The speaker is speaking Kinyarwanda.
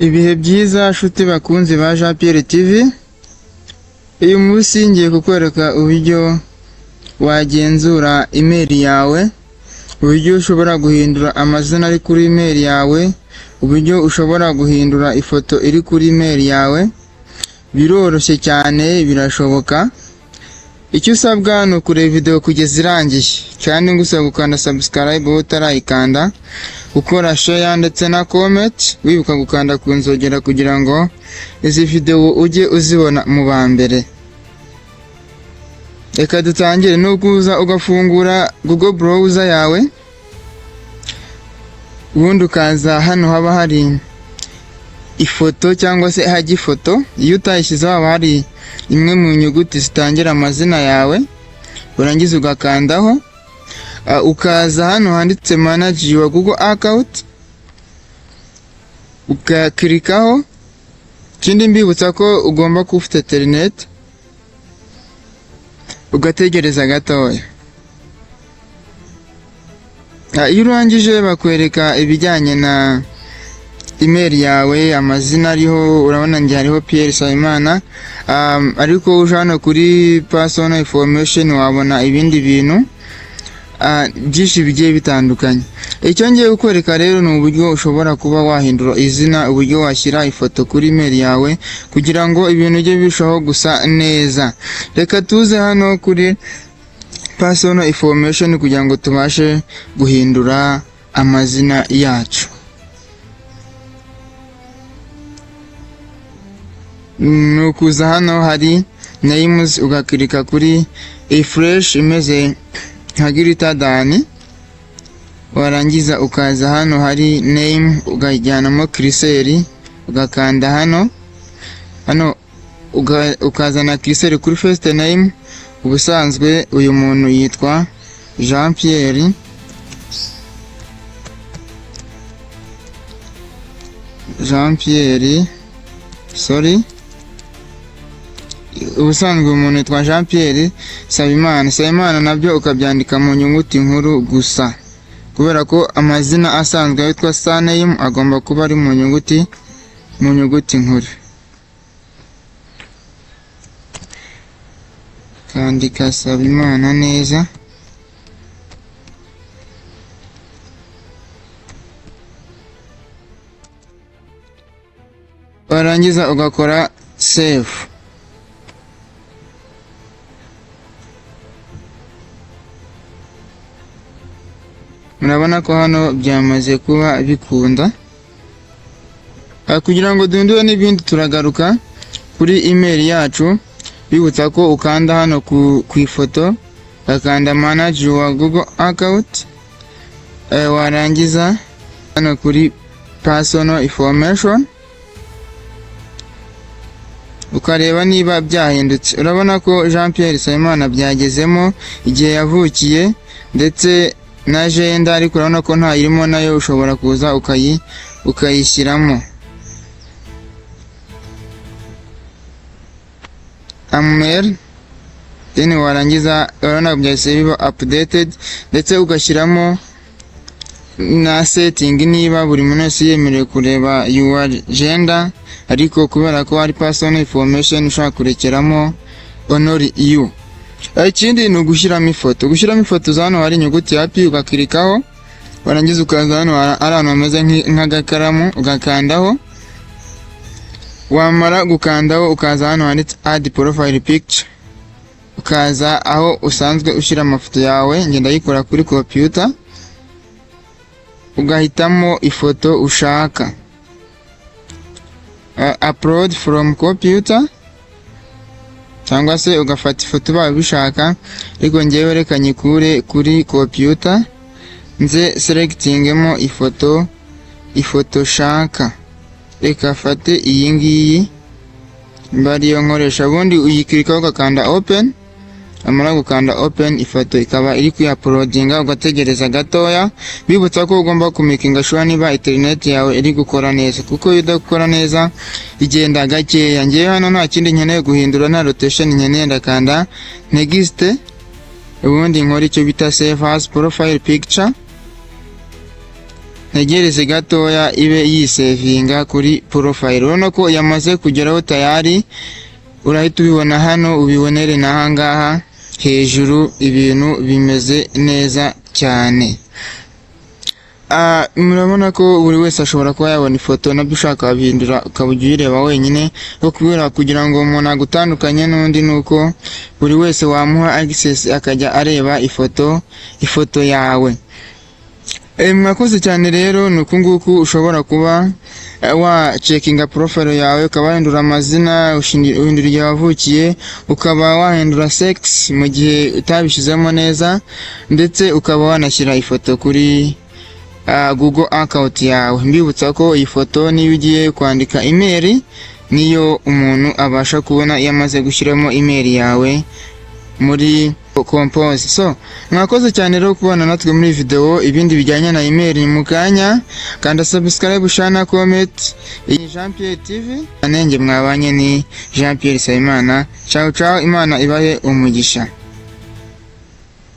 Ibihe byiza nshuti bakunzi ba Jean Pierre TV. Uyu munsi ngiye kukwereka uburyo wagenzura email yawe, uburyo ushobora guhindura amazina ari kuri email yawe, uburyo ushobora guhindura ifoto iri kuri email yawe. Biroroshye cyane, birashoboka. Icyo usabwa ni ukureba video kugeza irangiye, kandi ngusaba gukanda subscribe utarayikanda, gukora share ndetse na comment, wibuka gukanda ku nzogera kugira ngo izi video ujye uzibona mu ba mbere. Reka dutangire. Nukuza ugafungura Google browser yawe, ubundi ukaza hano haba hari ifoto cyangwa se hajya ifoto. Iyo utayishyizeho haba hari imwe mu nyuguti zitangira amazina yawe, urangiza ugakandaho. Ukaza hano handitse manage your Google account, ukakirikaho. Ikindi mbibutsa ko ugomba kuba ufite internet, ugategereza gatoya. Iyo urangije bakwereka ibijyanye na email yawe, amazina ariho. Urabona njye hariho Pierre Nsabimana, ariko uje hano kuri personal information wabona ibindi bintu byinshi bigiye bitandukanye. Icyo ngiye kukwereka rero ni uburyo ushobora kuba wahindura izina, uburyo washyira ifoto kuri email yawe kugira ngo ibintu bye birushaho gusa neza. Reka tuze hano kuri personal information kugira ngo tubashe guhindura amazina yacu. Nukuza hano hari names, ugakirika kuri refresh imeze nka grita dani. Warangiza ukaza hano hari name, ugajyanamo cursor, ugakanda hano ukazana cursor kuri first name. Ubusanzwe uyu muntu yitwa Jean Pierre, ubusanzwe umuntu yitwa Jean Pierre Nsabimana nabyo ukabyandika mu nyuguti nkuru gusa, kubera ko amazina asanzwe yitwa surname agomba kuba ari mu nyuguti nkuru. Kandika Nsabimana neza. Warangiza ugakora save. Murabona ko hano byamaze kuba bikunda. Kugira ngo duhindure n'ibindi turagaruka kuri email yacu. Bibutsa ko ukanda hano ku ifoto, ukanda manage your Google account. Warangiza hano kuri personal information, ukareba niba byahindutse. Urabona ko Jean Pierre Nsabimana byagezemo, igihe yavukiye ndetse na agenda, ariko urabona ko ntayirimo, nayo ushobora kuza ukayishyiramo. Amel, then warangiza urabona byahise biba updated, ndetse ugashyiramo na setting niba buri muntu wese yemerewe kureba your gender, ariko kubera ko ari personal information ushaka kurekeramo honor you. Ikindi ni ugushyiramo ifoto. Gushyiramo ifoto hano hari inyuguti ya P, ugakirikaho. Warangiza ukaza hano ari ahantu hameze nk'agakaramu, ugakandaho. Wamara gukandaho ukaza hano handitse add profile picture, ukaza aho usanzwe ushyira amafoto yawe. Ngenda yikora kuri computer, ugahitamo ifoto ushaka. Upload from computer, cyangwa se ugafata ifoto bawe bishaka, ariko ngewe reka nyikure kuri computer, nze selectingemo ifoto shaka. Reka fate iyi ngiyi mbariyo nkoresha, ubundi uyikirikaho ugakanda open. Amara gukanda open, ifoto ikaba iri kuya-uploadinga, ugategereza gatoya. Bibutsa ko ugomba kumakinga sure niba internet yawe iri gukora neza, kuko iyo idakora neza igenda gakeya. Ngiye hano nta kindi nkeneye guhindura, nta rotation nkeneye, ndakanda next. Ubundi nkora icyo bita save as profile picture. ntegereze gatoya ibe yisevinga kuri profile. Urabona ko yamaze kugeraho tayari, urahita ubibona hano, ubibonere n'ahangaha hejuru, ibintu bimeze neza cyane. Murabona ko buri wese ashobora kuba yabona ifoto, nabyo ushaka wabihindura ukaba ujya uyireba wenyine, kugira ngo umuntu agutandukanye n'undi nuko buri wese wamuha access akajya areba ifoto yawe. Mwakoze cyane rero, ni uku nguku ushobora kuba wacekinga profile yawe, ukaba wahindura amazina, uhindura igihe wavukiye, ukaba wahindura sex mu gihe utabishyizemo neza, ndetse ukaba wanashyira ifoto kuri Google account yawe. Mbibutsa ko iyi foto niyo ugiye kwandika email, niyo umuntu abasha kubona iyo amaze gushyiramo email yawe muri Compose. So mwakoze cyane rero kubana natwe muri video. Ibindi bijyanye na email ni mukanya, kanda subscribe, share, comment. Iyi Jean Pierre TV, anenge mwabanye ni Jean Pierre Sayimana. Ciao ciao, Imana ibahe umugisha.